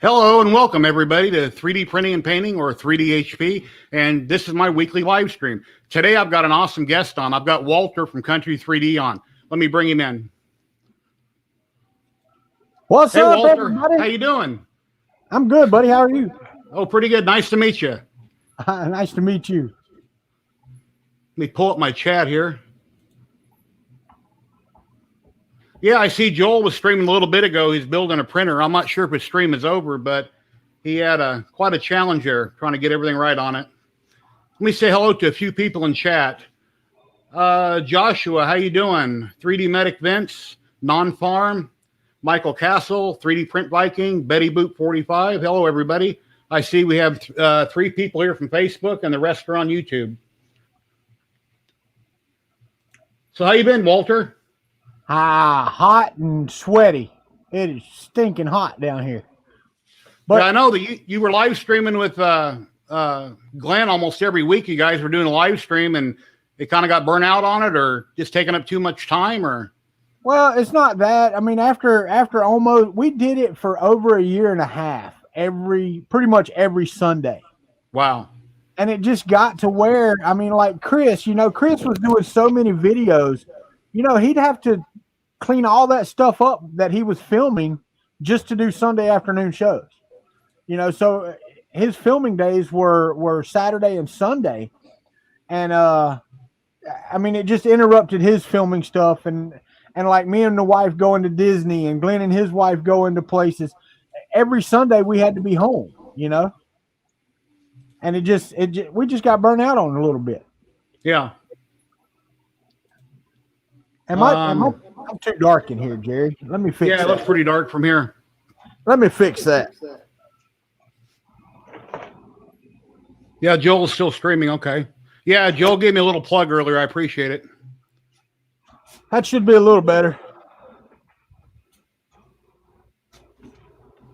Hello and welcome everybody to 3D Printing and Painting, or 3D HP, and this is my weekly live stream. Today I've got an awesome guest on. I've got Walter from Kuntry 3D on. Let me bring him in. What's up, Walter, everybody? how you doing? I'm good, buddy. How are you? Oh, pretty good. Nice to meet you. Nice to meet you. Let me pull up my chat here. Yeah, I see Joel was streaming a little bit ago. He's building a printer. I'm not sure if his stream is over, but he had quite a challenge there trying to get everything right on it. Let me say hello to a few people in chat. Joshua, how you doing? 3D Medic Vince, Non-Farm, Michael Castle, 3D Print Viking, Betty Boot 45. Hello, everybody. I see we have 3 people here from Facebook, and the rest are on YouTube. So how you been, Walter? Hot and sweaty. It is stinking hot down here. But yeah, I know that you were live streaming with Glenn almost every week. You guys were doing a live stream, and it kind of got burnt out on it, or just taking up too much time, or? Well, it's not that. I mean, after almost, we did it for over a year and a half, pretty much every Sunday. Wow. And it just got to where, I mean, like Chris, Chris was doing so many videos, he'd have to clean all that stuff up that he was filming just to do Sunday afternoon shows. So his filming days were Saturday and Sunday. And I mean, it just interrupted his filming stuff, and like me and the wife going to Disney, and Glenn and his wife going to places. Every Sunday we had to be home, and we just got burnt out on it a little bit. Yeah. I'm too dark in here, Jerry. Let me fix that. Yeah, it looks pretty dark from here. Let me fix that. Yeah, Joel's still streaming. Okay. Yeah, Joel gave me a little plug earlier. I appreciate it. That should be a little better.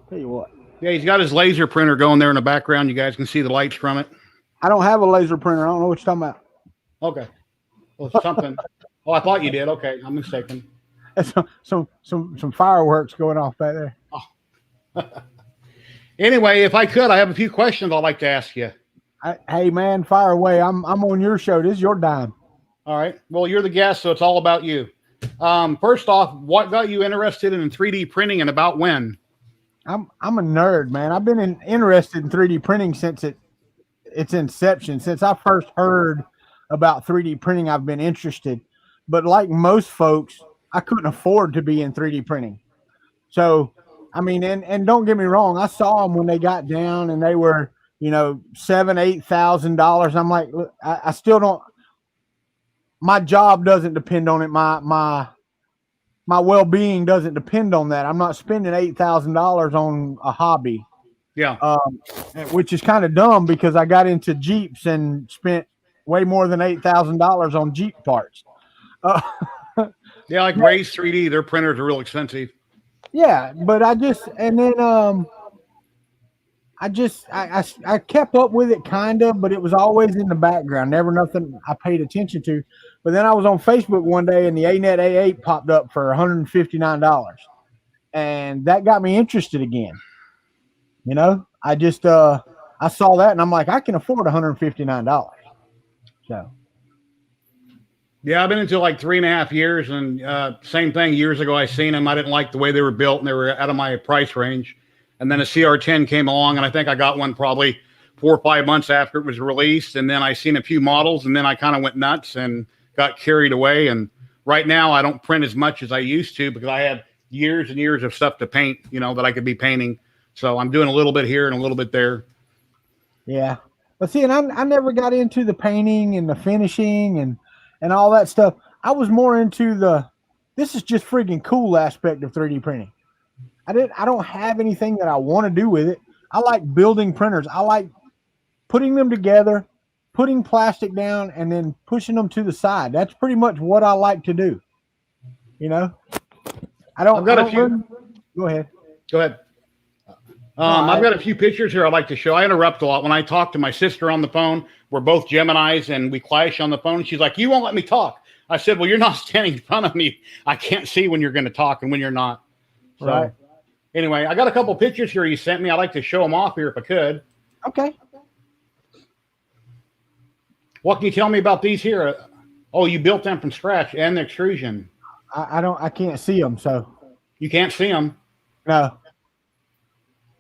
Tell you what. Yeah, he's got his laser printer going there in the background. You guys can see the lights from it. I don't have a laser printer. I don't know what you're talking about. Okay. Well, something. Oh, I thought you did. Okay, I'm mistaken. Some fireworks going off back there. Oh. Anyway, if I could, I have a few questions I'd like to ask you. Hey man, fire away. I'm on your show. This is your dime. All right. Well, you're the guest, so it's all about you. First off, what got you interested in 3D printing, and about when? I'm a nerd, man. I've been interested in 3D printing since its inception. Since I first heard about 3D printing, I've been interested. But like most folks, I couldn't afford to be in 3D printing. So, I mean, and don't get me wrong, I saw them when they got down and they were, $7,000-8,000. I'm like, look, I still don't. My job doesn't depend on it. My well-being doesn't depend on that. I'm not spending $8,000 on a hobby. Yeah. Which is kind of dumb, because I got into Jeeps and spent way more than $8,000 on Jeep parts. Yeah, like Raise 3D, their printers are real expensive. Yeah, but I kept up with it kind of, but it was always in the background, never nothing I paid attention to. But then I was on Facebook one day, and the ANET A8 popped up for $159, and that got me interested again. I just I saw that, and I'm like, I can afford $159. So. Yeah, I've been into like 3.5 years, and same thing. Years ago, I seen them. I didn't like the way they were built, and they were out of my price range. And then a CR10 came along, and I think I got one probably 4 or 5 months after it was released. And then I seen a few models, and then I kind of went nuts and got carried away. And right now, I don't print as much as I used to, because I have years and years of stuff to paint, that I could be painting. So I'm doing a little bit here and a little bit there. Yeah. But see, and I never got into the painting and the finishing and all that stuff. I was more into this is just freaking cool aspect of 3D printing. I don't have anything that I want to do with it. I like building printers. I like putting them together, putting plastic down, and then pushing them to the side. That's pretty much what I like to do. Go ahead. Go ahead. I've got a few pictures here I'd like to show. I interrupt a lot. When I talk to my sister on the phone, we're both Geminis, and we clash on the phone. She's like, you won't let me talk. I said, well, you're not standing in front of me. I can't see when you're going to talk and when you're not. So, right. Anyway, I got a couple pictures here you sent me. I'd like to show them off here if I could. Okay. What can you tell me about these here? Oh, you built them from scratch and the extrusion. I can't see them, so. You can't see them? No.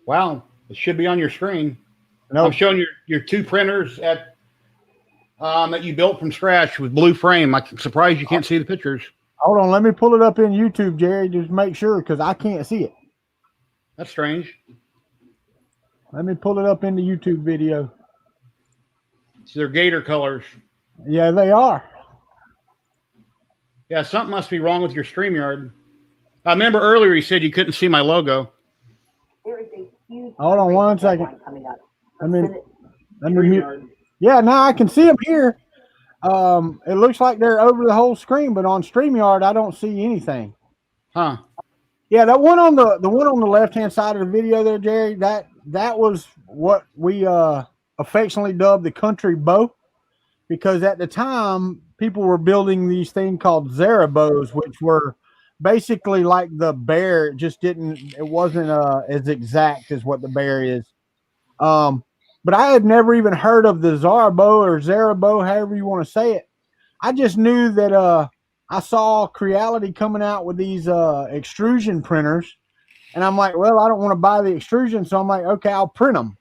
Wow, it should be on your screen. No. I'm showing your two printers at that you built from scratch with blue frame. I'm surprised you can't see the pictures. Hold on, let me pull it up in YouTube, Jerry, just make sure, because I can't see it. That's strange. Let me pull it up in the YouTube video. So they're gator colors. Yeah, they are. Yeah, something must be wrong with your StreamYard. I remember earlier you said you couldn't see my logo. Hold on one second. Let me mute. Yeah, now I can see them here. It looks like they're over the whole screen, but on StreamYard, I don't see anything. Huh. Yeah, that one on the one on the left-hand side of the video there, Jerry, that was what we affectionately dubbed the Kuntry bow, because at the time people were building these things called Zara bows, which were basically like the bear. It wasn't as exact as what the bear is. But I had never even heard of the Zara bow or Zara bow, however you want to say it. I just knew that I saw Creality coming out with these extrusion printers, and I'm like, well, I don't want to buy the extrusion, so I'm like, okay, I'll print them.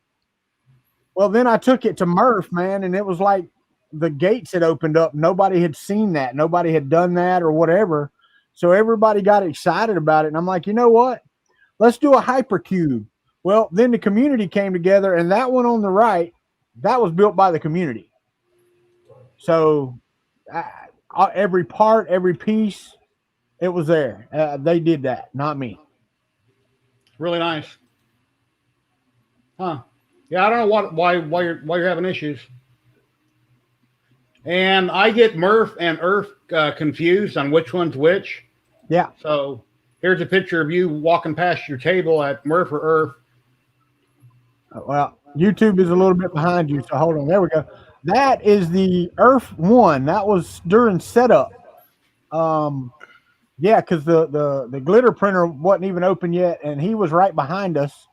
Well, then I took it to Murph, man, and it was like the gates had opened up. Nobody had seen that. Nobody had done that or whatever. So everybody got excited about it, and I'm like, you know what? Let's do a hypercube. Well, then the community came together, and that one on the right, that was built by the community. So every part, every piece, it was there. They did that, not me. Really nice. Huh. Yeah, I don't know why you're having issues. And I get Murph and Earth confused on which one's which. Yeah. So here's a picture of you walking past your table at Murph or Earth. Well, YouTube is a little bit behind you, so hold on. There we go. That is the Earth one. That was during setup. Yeah, because the glitter printer wasn't even open yet, and he was right behind us.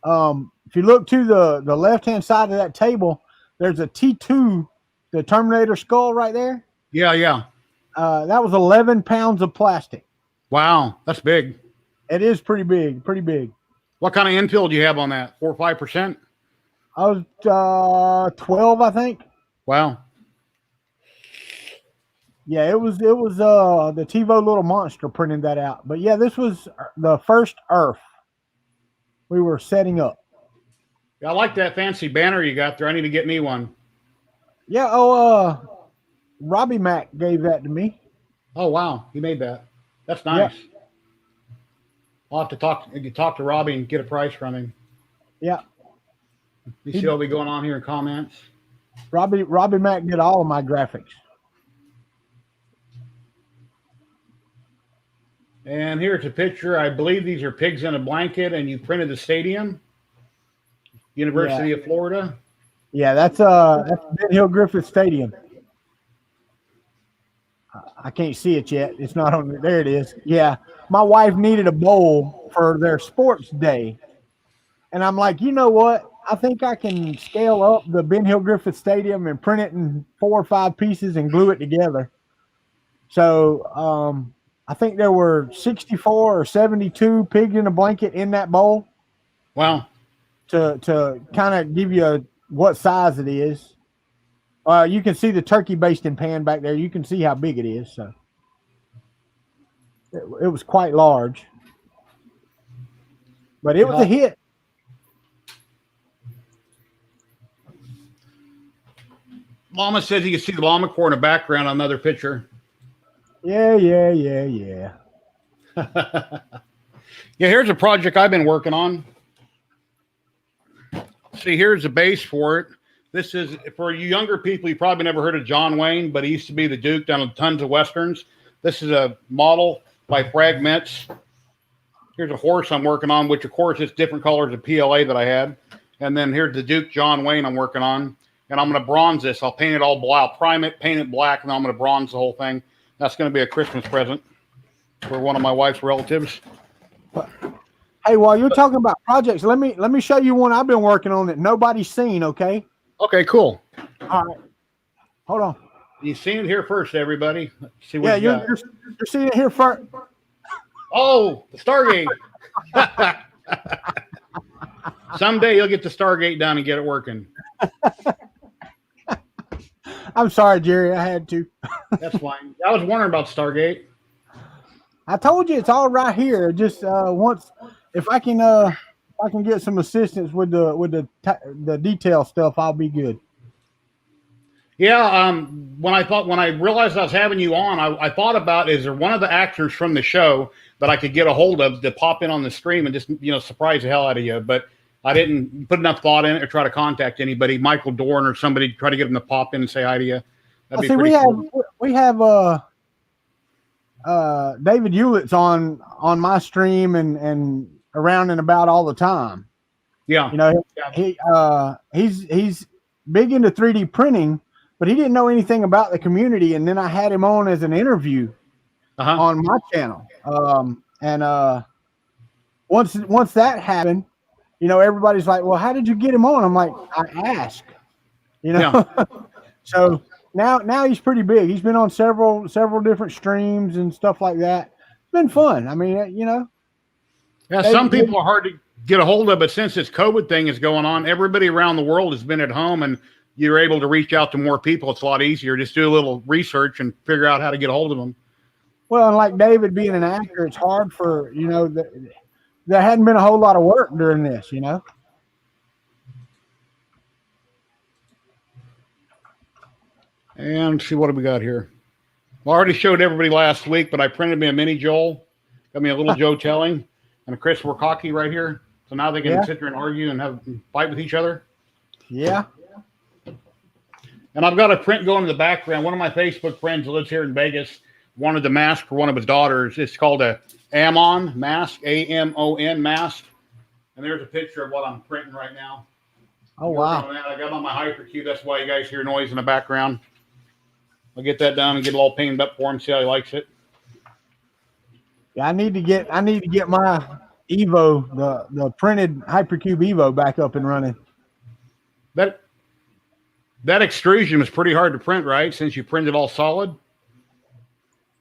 If you look to the left-hand side of that table, there's a T2, the Terminator skull right there. Yeah, yeah. That was 11 pounds of plastic. Wow, that's big. It is pretty big, pretty big. What kind of infill do you have on that? 4 or 5%? I was 12, I think. Wow. Yeah, it was the TiVo little monster printing that out. But yeah, this was the first Earth we were setting up. Yeah, I like that fancy banner you got there. I need to get me one. Yeah, Robbie Mac gave that to me. Oh wow, he made that. That's nice. Yeah. I'll have to talk to Robbie and get a price from him. Yeah. You see what we going on here in comments? Robbie Mac did all of my graphics. And here's a picture. I believe these are pigs in a blanket, and you printed the stadium, University of Florida. Yeah, that's Ben Hill Griffith Stadium. I can't see it yet. It's not on there. It is. Yeah, my wife needed a bowl for their sports day, and I'm like, you know what? I think I can scale up the Ben Hill Griffith Stadium and print it in 4 or 5 pieces and glue it together. So I think there were 64 or 72 pigs in a blanket in that bowl. Wow. To kind of give you what size it is. You can see the turkey basting pan back there. You can see how big it is. So it was quite large. But it was a hit. Mama says you can see the llama core in the background on another picture. Yeah. Yeah, here's a project I've been working on. See, here's the base for it. This is, for you younger people, you probably never heard of John Wayne, but he used to be the Duke down on tons of Westerns. This is a model by Fragments. Here's a horse I'm working on, which, of course, is different colors of PLA that I had. And then here's the Duke John Wayne I'm working on. And I'm going to bronze this. I'll paint it all black. I'll prime it, paint it black, and then I'm going to bronze the whole thing. That's going to be a Christmas present for one of my wife's relatives. Hey, while you're talking about projects, let me show you one I've been working on that nobody's seen. Okay. Okay, cool. All right. Hold on. You've seen it here first, everybody. Let's see Yeah, what you got. you're seeing it here first. Oh, the Stargate. Someday you'll get the Stargate done and get it working. I'm sorry, Jerry. I had to. That's fine. I was wondering about Stargate. I told you it's all right here. Just once, if I can get some assistance with the detail stuff, I'll be good. Yeah. When I realized I was having you on, I thought about, is there one of the actors from the show that I could get a hold of to pop in on the stream and just, surprise the hell out of you. But I didn't put enough thought in it or try to contact anybody. Michael Dorn or somebody, try to get him to pop in and say hi to you. That'd be pretty cool. We have David Hewlett's on my stream and around and about all the time. Yeah. He's big into 3D printing, but he didn't know anything about the community. And then I had him on as an interview on my channel. Once that happened, everybody's like, well, how did you get him on? I'm like, I asked, Yeah. So now he's pretty big. He's been on several different streams and stuff like that. It's been fun. I mean, Yeah, some people are hard to get a hold of, but since this COVID thing is going on, everybody around the world has been at home and you're able to reach out to more people. It's a lot easier. Just do a little research and figure out how to get a hold of them. Well, and like David being an actor, it's hard for, there hadn't been a whole lot of work during this, And see, what do we got here? Well, I already showed everybody last week, but I printed me a mini Joel, got me a little Joe Telling, and a Chris Warkocki right here. So now they can sit there and argue and have fight with each other. Yeah. And I've got a print going in the background. One of my Facebook friends who lives here in Vegas wanted the mask for one of his daughters. It's called a Amon mask, AMON mask. And there's a picture of what I'm printing right now. Oh, wow. I got on my Hypercube. That's why you guys hear noise in the background. I'll get that done and get it all painted up for him, see how he likes it. Yeah, I need to get my Evo, the printed Hypercube Evo back up and running. That extrusion was pretty hard to print, right? Since you printed all solid.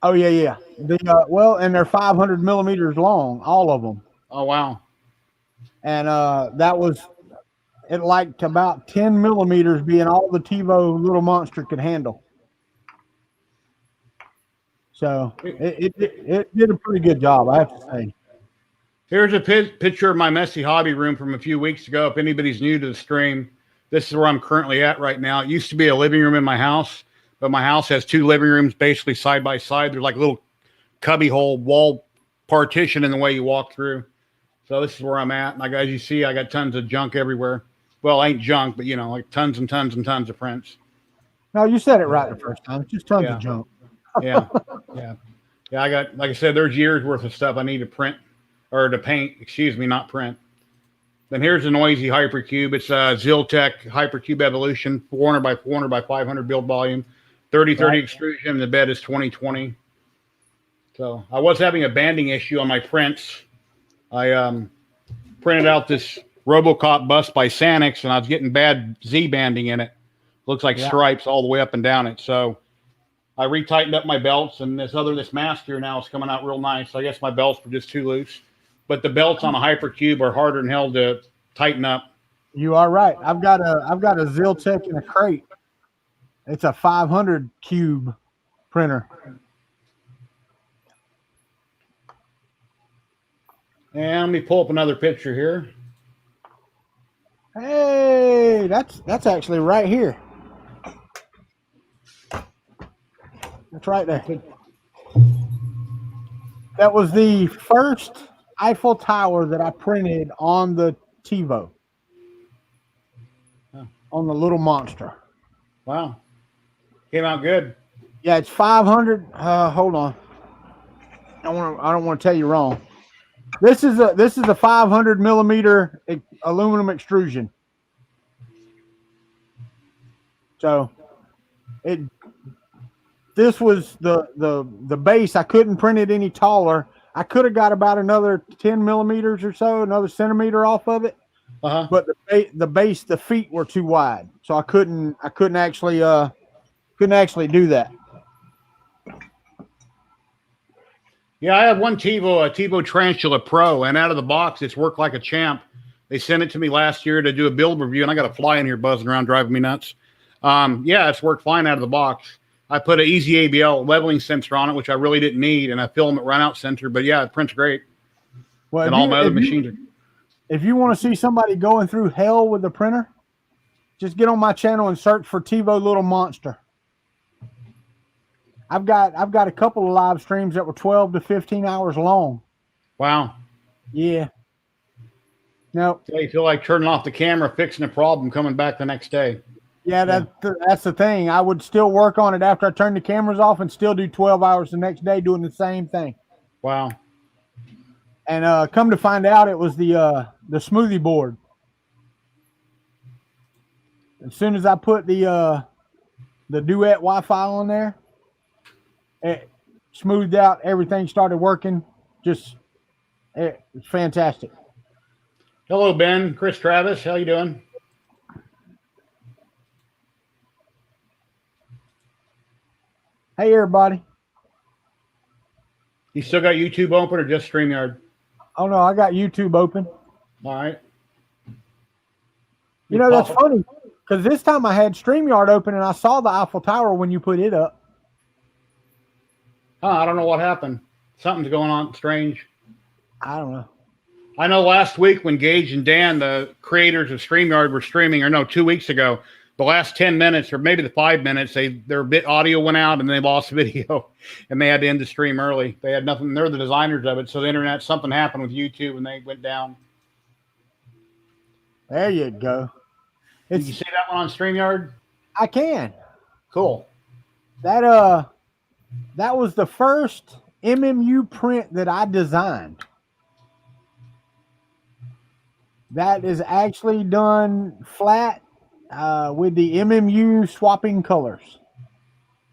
Oh yeah. And they're 500 millimeters long, all of them. Oh wow. And it liked about 10 millimeters being all the TiVo little monster could handle. So it did a pretty good job, I have to say. Here's a picture of my messy hobby room from a few weeks ago. If anybody's new to the stream, this is where I'm currently at right now. It used to be a living room in my house, but my house has two living rooms basically side by side. There's like a little cubby hole wall partition in the way you walk through. So this is where I'm at. And as you see, I got tons of junk everywhere. Well, ain't junk, but like tons and tons and tons of prints. No, you said it right the first time. It's just tons of junk. Yeah. I got, like I said, there's years worth of stuff I need to print or to paint, not print. Then here's a noisy Hypercube. It's a ZYLTECH Hypercube Evolution, 400 by 400 by 500 build volume, 3030 extrusion. The bed is 2020. So I was having a banding issue on my prints. I printed out this Robocop bus by Sanix, and I was getting bad Z banding in it. Looks like stripes all the way up and down it. So I retightened up my belts, and this mask here now is coming out real nice. I guess my belts were just too loose. But the belts on a Hypercube are harder than hell to tighten up. You are right. I've got a ZYLTECH in a crate. It's a 500 cube printer. And let me pull up another picture here. Hey, that's actually right here. That's right there. That was the first Eiffel Tower that I printed on the TiVo. On the little monster. Wow. Came out good. Yeah, it's 500. Hold on. I don't want to tell you wrong. This is a 500 millimeter aluminum extrusion. So this was the base. I couldn't print it any taller. I could have got about another 10 millimeters or so, another centimeter off of it. But the feet were too wide, so I couldn't actually do that. Yeah, I have one TiVo, a TiVo Tarantula Pro, and out of the box, it's worked like a champ. They sent it to me last year to do a build review, and I got a fly in here buzzing around, driving me nuts. Yeah, it's worked fine out of the box. I put an easy ABL leveling sensor on it, which I really didn't need, and a filament runout sensor. But yeah, it prints great. Well, and all my other machines are. If you want to see somebody going through hell with the printer, just get on my channel and search for TiVo Little Monster. I've got a couple of live streams that were 12 to 15 hours long. Wow. Yeah. No. So you feel like turning off the camera, fixing a problem, coming back the next day. Yeah, that's the thing. I would still work on it after I turned the cameras off and still do 12 hours the next day doing the same thing. Wow. And come to find out, it was the smoothie board. As soon as I put the Duet Wi-Fi on there, it smoothed out. Everything started working. It's fantastic. Hello, Ben. Chris Travis. How you doing? Hey, everybody. You still got YouTube open or just StreamYard? Oh, no, I got YouTube open. All right. You know, that's funny because this time I had StreamYard open and I saw the Eiffel Tower when you put it up. I don't know what happened. Something's going on strange. I don't know. I know last week when Gage and Dan, the creators of StreamYard, were streaming, or no, 2 weeks ago, the last 10 minutes or maybe the 5 minutes, their bit audio went out and they lost video and they had to end the stream early. They had nothing. They're the designers of it. So the internet, something happened with YouTube and they went down. There you go. Did you see that one on StreamYard? I can. Cool. That was the first MMU print that I designed. That is actually done flat with the MMU swapping colors.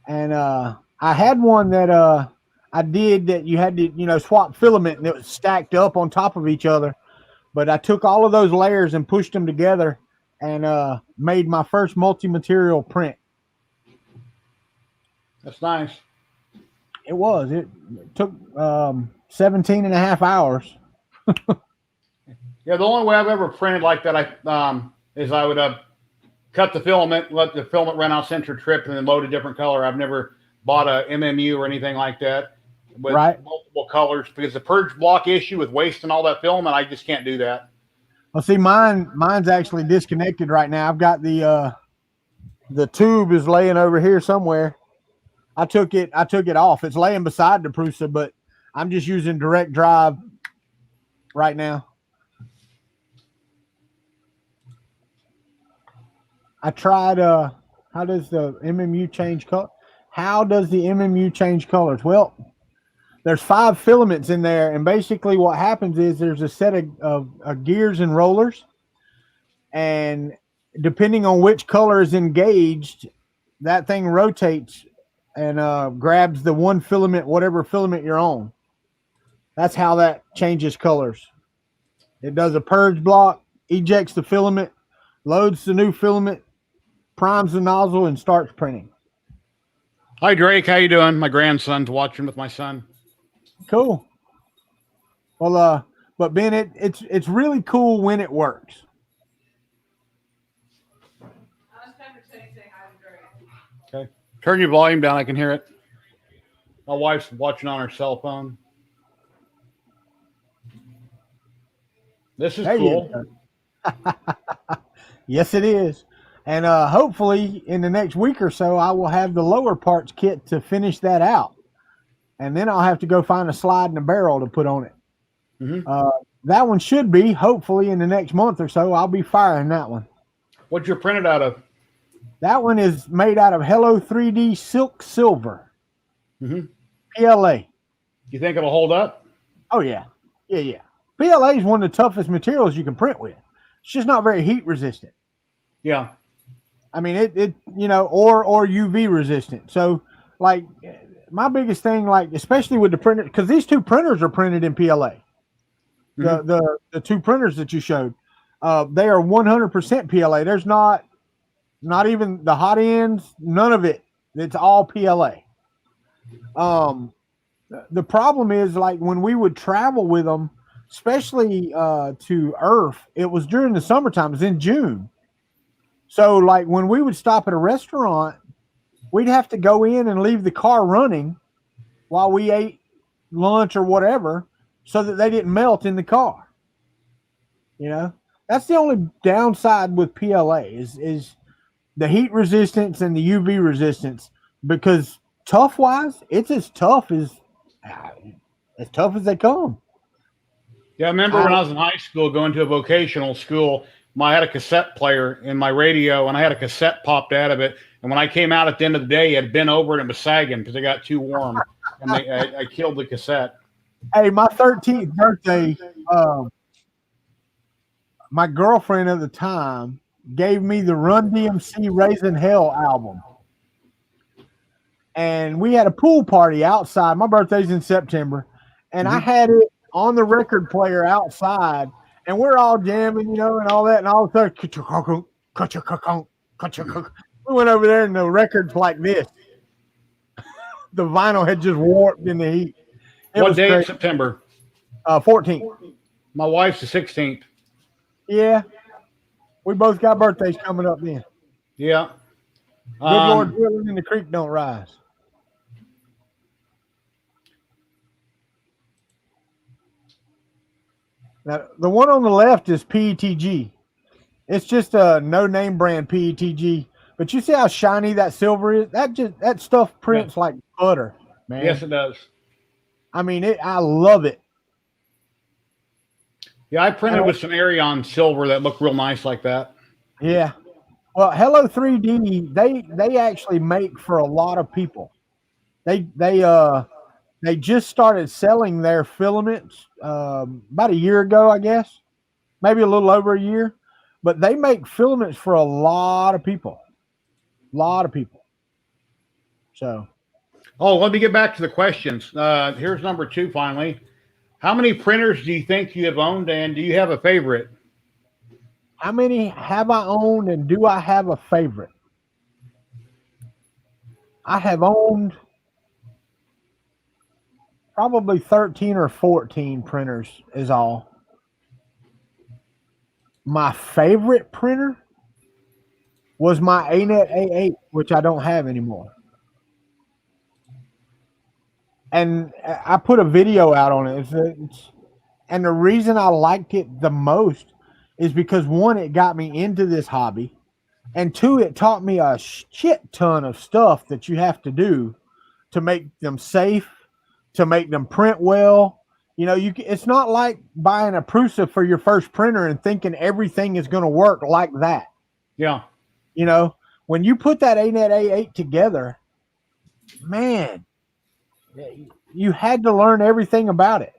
And I had one that I did that you had to, swap filament and it was stacked up on top of each other. But I took all of those layers and pushed them together and made my first multi-material print. That's nice. It was. It took 17 and a half hours. Yeah, the only way I've ever printed like that is I would cut the filament, let the filament run out center trip, and then load a different color. I've never bought a MMU or anything like that with multiple colors because the purge block issue with wasting all that filament, I just can't do that. Well, see, mine's actually disconnected right now. I've got the tube is laying over here somewhere. I took it off. It's laying beside the Prusa, but I'm just using direct drive right now. I tried, how does the MMU change color? How does the MMU change colors? Well, there's 5 filaments in there, and basically what happens is there's a set of gears and rollers, and depending on which color is engaged, that thing rotates and grabs the one filament, whatever filament you're on. That's how that changes colors. It does a purge block, ejects the filament, loads the new filament, primes the nozzle, and starts printing. Hi, Drake. How you doing? My grandson's watching with my son. Cool. Well, but Ben, it's really cool when it works. Okay. Turn your volume down. I can hear it. My wife's watching on her cell phone. This is cool. Yes, it is. And hopefully in the next week or so, I will have the lower parts kit to finish that out. And then I'll have to go find a slide and a barrel to put on it. Mm-hmm. That one should be, hopefully in the next month or so, I'll be firing that one. What's your printed out of? That one is made out of Hello 3D Silk Silver. Mm-hmm. PLA. You think it'll hold up? Oh, yeah. Yeah. PLA is one of the toughest materials you can print with. It's just not very heat resistant. Yeah. I mean, it or UV resistant. So, like, my biggest thing, like especially with the printer, because these two printers are printed in PLA. The two printers that you showed, they are 100% PLA. There's not even the hot ends, none of it. It's all PLA. The problem is, like, when we would travel with them, especially to Earth, it was during the summertime. It was in June. So, like, when we would stop at a restaurant, we'd have to go in and leave the car running while we ate lunch or whatever, so that they didn't melt in the car. You know, that's the only downside with PLA is the heat resistance and the UV resistance, because tough wise, it's as tough as they come. Yeah, I remember when I was in high school going to a vocational school, I had a cassette player in my radio, and I had a cassette popped out of it. And when I came out at the end of the day, it had been over and it was sagging because it got too warm. And I killed the cassette. Hey, my 13th birthday, my girlfriend at the time gave me the Run DMC Raising Hell album. And we had a pool party outside. My birthday's in September. And I had it on the record player outside. And we're all jamming, you know, and all that. And all of a sudden, we went over there and the record's like this. The vinyl had just warped in the heat. What day in September? 14th. My wife's the 16th. Yeah. We both got birthdays coming up then. Yeah. Good Lord willing and the creek don't rise. Now, the one on the left is PETG. It's just a no-name brand PETG. But you see how shiny that silver is? That stuff prints like butter, man. Yes, it does. I mean, I love it. Yeah, I printed with some Arion silver that looked real nice like that. Yeah. Well, Hello 3D, they actually make for a lot of people. They just started selling their filaments about a year ago, I guess. Maybe a little over a year. But they make filaments for a lot of people. A lot of people. So. Oh, let me get back to the questions. Here's number 2 finally. How many printers do you think you have owned, and do you have a favorite? How many have I owned, and do I have a favorite? I have owned probably 13 or 14 printers is all. My favorite printer was my ANET A8, which I don't have anymore. And I put a video out on it. And the reason I liked it the most is because, one, it got me into this hobby. And 2, it taught me a shit ton of stuff that you have to do to make them safe, to make them print well. You know, it's not like buying a Prusa for your first printer and thinking everything is going to work like that. Yeah. You know, when you put that ANET A8 together, man, you had to learn everything about it.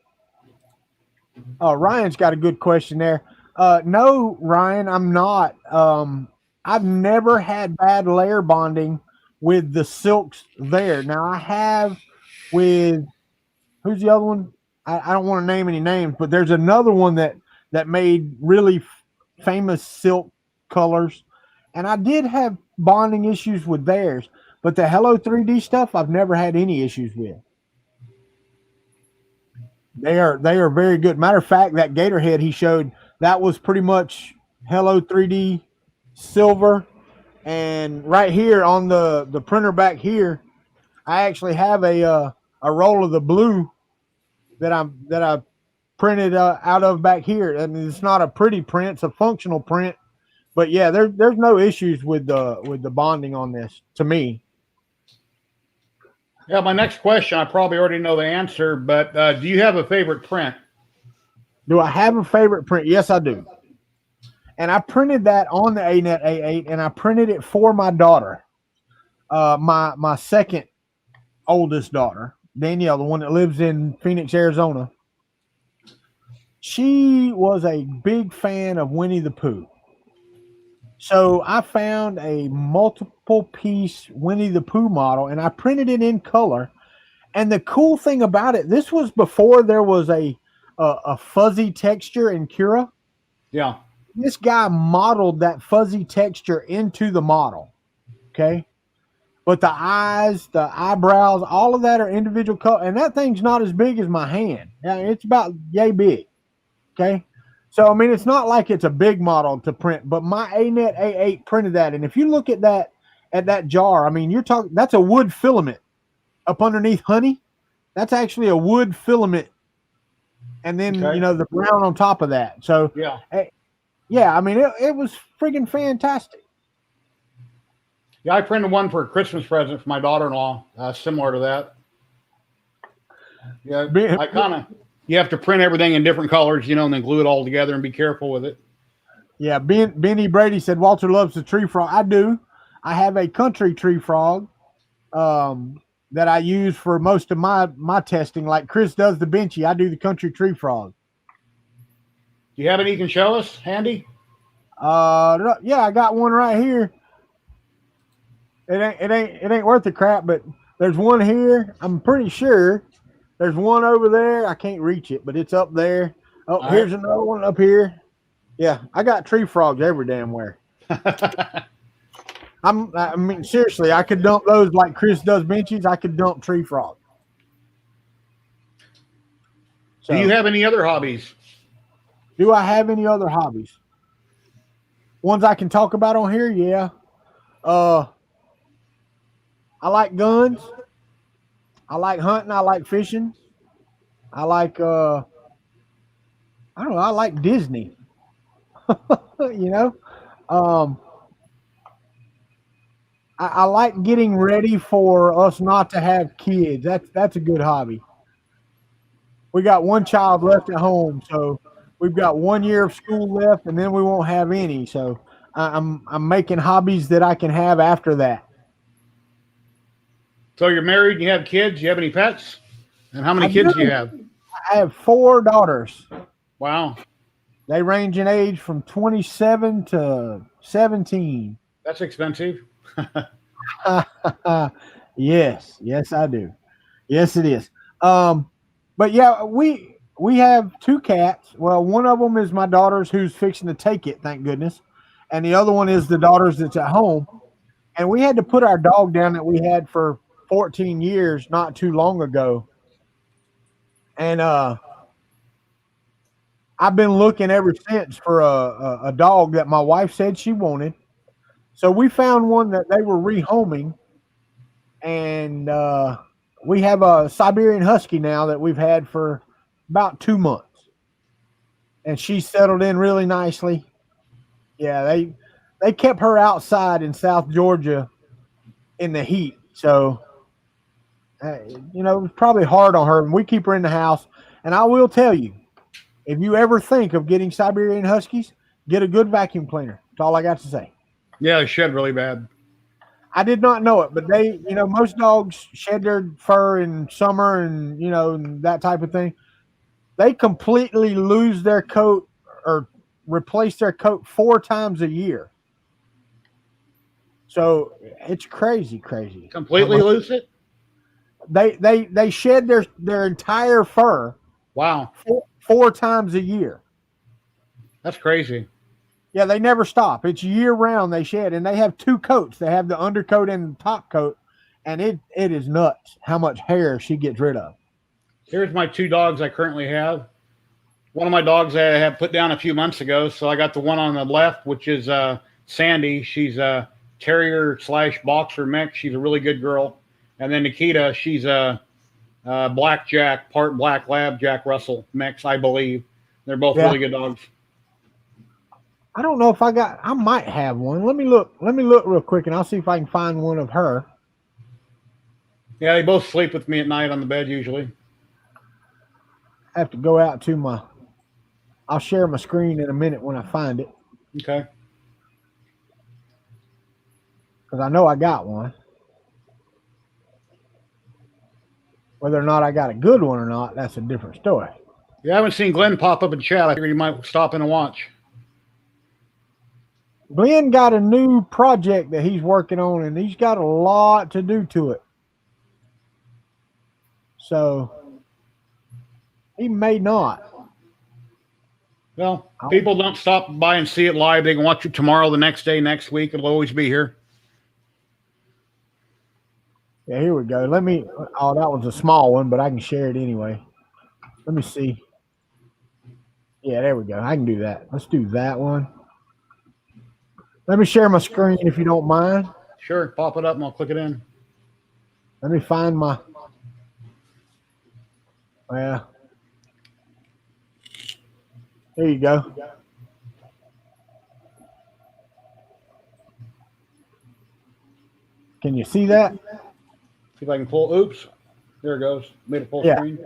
Ryan's got a good question there. No, Ryan, I'm not. I've never had bad layer bonding with the silks there. Now, I have with, who's the other one? I don't want to name any names, but there's another one that made really famous silk colors. And I did have bonding issues with theirs, but the Hello 3D stuff I've never had any issues with. They are very good. Matter of fact, that gator head he showed, that was pretty much Hello 3D silver. And right here on the printer back here, I actually have a roll of the blue that I printed out of back here. And it's not a pretty print, it's a functional print. But yeah, there's no issues with the bonding on this, to me. Yeah, my next question, I probably already know the answer, but do you have a favorite print? Do I have a favorite print? Yes, I do. And I printed that on the ANET A8, and I printed it for my daughter, my second oldest daughter, Danielle, the one that lives in Phoenix, Arizona. She was a big fan of Winnie the Pooh. So I found a multiple piece Winnie the Pooh model, and I printed it in color, And the cool thing about it, this was before there was a fuzzy texture in Cura. Yeah. This guy modeled that fuzzy texture into the model. Okay. But the eyes, the eyebrows, all of that are individual color. And that thing's not as big as my hand. Yeah, it's about yay big. Okay. So, I mean, it's not like it's a big model to print, but my ANET A8 printed that. And if you look at that jar, I mean, you're talking, that's a wood filament up underneath honey. That's actually a wood filament. And then, Okay. the brown on top of that. So, Yeah. yeah, I mean, it was friggin' fantastic. Yeah, I printed one for a Christmas present for my daughter-in-law, similar to that. Yeah, you have to print everything in different colors, and then glue it all together and be careful with it. Yeah, Benny Brady said Walter loves the tree frog. I do. I have a Kuntry tree frog that I use for most of my testing. Like Chris does the Benchy, I do the Kuntry tree frog. Do you have any you can show us handy? Yeah, I got one right here. It ain't worth the crap, but there's one here. I'm pretty sure there's one over there. I can't reach it, but it's up there. Oh, All here's right. another one up here. Yeah, I got tree frogs every damn where. I mean, seriously, I could dump those like Chris does benches. I could dump tree frogs. So, do you have any other hobbies? Do I have any other hobbies? Ones I can talk about on here? Yeah. I like guns. I like hunting. I like fishing. I like I don't know. I like Disney. I like getting ready for us not to have kids. That's a good hobby. We got one child left at home, so we've got 1 year of school left, and then we won't have any. So I'm making hobbies that I can have after that. So you're married and you have kids. You have any pets? And how many kids do you have? I have 4 daughters. Wow. They range in age from 27 to 17. That's expensive. Yes, I do. Yes, it is. But yeah, we have 2 cats. Well, one of them is my daughter's who's fixing to take it, thank goodness, and the other one is the daughter's that's at home. And we had to put our dog down that we had for 14 years not too long ago. And I've been looking ever since for a dog that my wife said she wanted. So we found one that they were rehoming, and we have a Siberian Husky now that we've had for about 2 months, and she settled in really nicely. Yeah, they kept her outside in South Georgia in the heat, so it was probably hard on her. And we keep her in the house. And I will tell you, if you ever think of getting Siberian Huskies, get a good vacuum cleaner. That's all I got to say. Yeah, they shed really bad. I did not know it, but they, most dogs shed their fur in summer and, and that type of thing. They completely lose their coat or replace their coat 4 times a year. So it's crazy. Completely lose it? They shed their entire fur. Wow. 4 times a year. That's crazy. Yeah, they never stop. It's year round they shed, and they have 2 coats. They have the undercoat and the top coat, and it is nuts how much hair she gets rid of. Here's my 2 dogs I currently have. One of my dogs I had put down a few months ago, so I got the one on the left, which is Sandy. She's a terrier / boxer mix. She's a really good girl. And then Nikita, she's a black Jack, part black lab Jack Russell mix, I believe. They're both really good dogs. I don't know if I might have one. Let me look real quick, and I'll see if I can find one of her. Yeah, they both sleep with me at night on the bed usually. I have to go out to I'll share my screen in a minute when I find it. Okay. Because I know I got one. Whether or not I got a good one or not, that's a different story. Yeah, I haven't seen Glenn pop up in chat. I figured you might stop in and watch. Glenn got a new project that he's working on, and he's got a lot to do to it. So he may not. Well, people don't stop by and see it live. They can watch it tomorrow, the next day, next week. It'll always be here. Yeah, here we go. Let me. Oh, that was a small one, but I can share it anyway. Let me see. Yeah, there we go. I can do that. Let's do that one. Let me share my screen if you don't mind. Sure, pop it up and I'll click it in. Let me find my. Well, there you go. Can you see that? See if I can pull. Oops, there it goes. Made a full screen.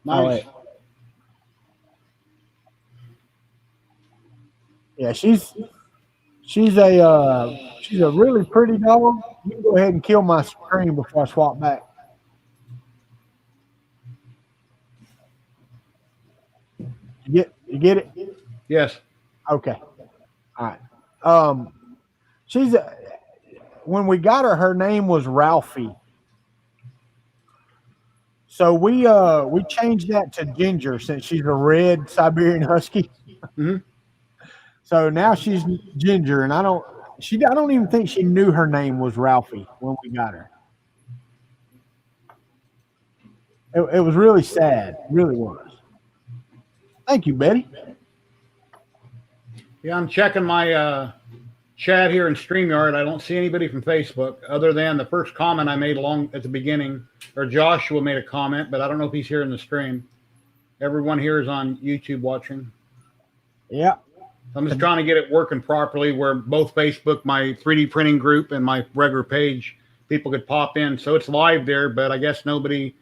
Nice. Oh, yeah, she's a really pretty dog. You can go ahead and kill my screen before I swap back. You get it? Yes. Okay. All right. When we got her name was Ralphie. So we changed that to Ginger since she's a red Siberian Husky. Mm-hmm. So now she's Ginger, and I don't even think she knew her name was Ralphie when we got her. It was really sad, it really was. Thank you, Betty. Yeah, I'm checking my chat here in StreamYard. I don't see anybody from Facebook other than the first comment I made along at the beginning, or Joshua made a comment, but I don't know if he's here in the stream. Everyone here is on YouTube watching. Yeah. I'm just trying to get it working properly where both Facebook, my 3D printing group, and my regular page, people could pop in. So it's live there, but I guess nobody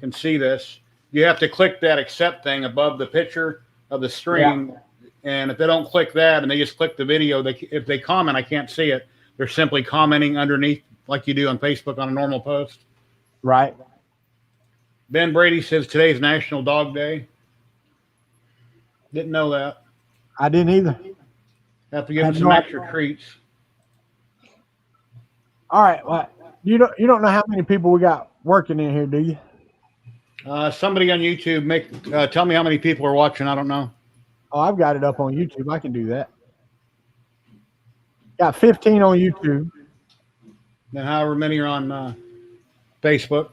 can see this. You have to click that accept thing above the picture of the stream. Yeah. And if they don't click that and they just click the video, if they comment, I can't see it. They're simply commenting underneath like you do on Facebook on a normal post. Right. Ben Brady says today's National Dog Day. Didn't know that. I didn't either. Have to give them some extra treats. All right. Well, you don't know how many people we got working in here, do you? Somebody on YouTube tell me how many people are watching. I don't know. Oh, I've got it up on YouTube. I can do that. Got 15 on YouTube. And however many are on Facebook.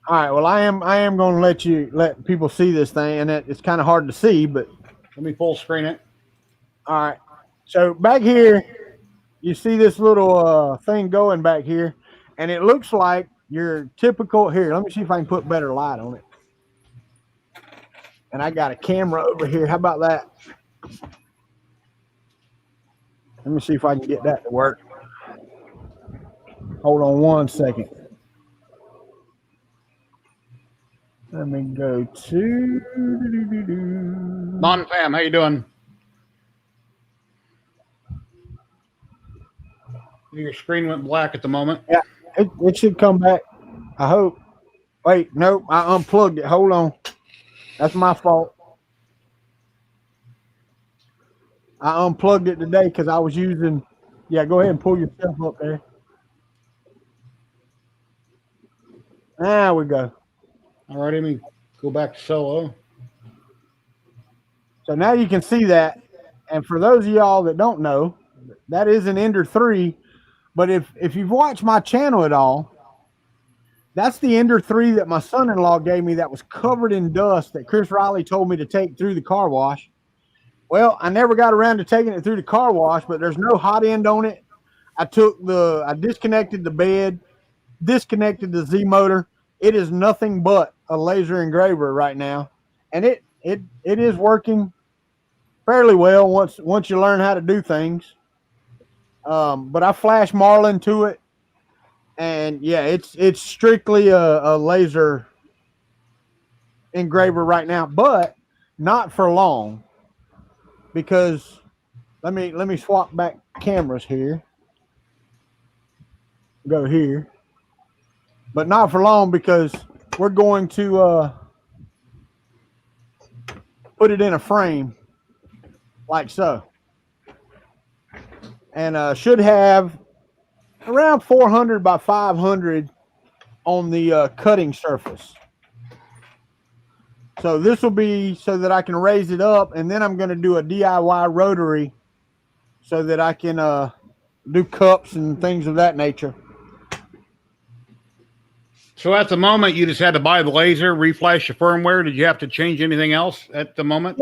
All right. Well, I am going to let people see this thing, and it's kind of hard to see, but let me full screen it. All right. So back here, you see this little thing going back here, and it looks like your typical. Here, let me see if I can put better light on it. And I got a camera over here. How about that? Let me see if I can get that to work. Hold on one second. Let me go to Non-Pam, how you doing? Your screen went black at the moment. Yeah, it should come back. I hope. Wait, nope, I unplugged it. Hold on. That's my fault. I unplugged it today because I was using. Yeah, go ahead and pull yourself up there. There we go. All right, let me go back to solo. So now you can see that. And for those of y'all that don't know, that is an Ender 3. But if you've watched my channel at all, that's the Ender 3 that my son-in-law gave me that was covered in dust that Chris Riley told me to take through the car wash. Well, I never got around to taking it through the car wash, but there's no hot end on it. I disconnected the bed, disconnected the Z motor. It is nothing but a laser engraver right now. And it is working fairly well once you learn how to do things. But I flash Marlin to it. And yeah, it's strictly a laser engraver right now, but not for long. Because let me swap back cameras here. Go here. But not for long because we're going to put it in a frame like so. And should have around 400 by 500 on the cutting surface. So this will be so that I can raise it up, and then I'm going to do a DIY rotary so that I can do cups and things of that nature. So at the moment, you just had to buy the laser, reflash the firmware. Did you have to change anything else at the moment?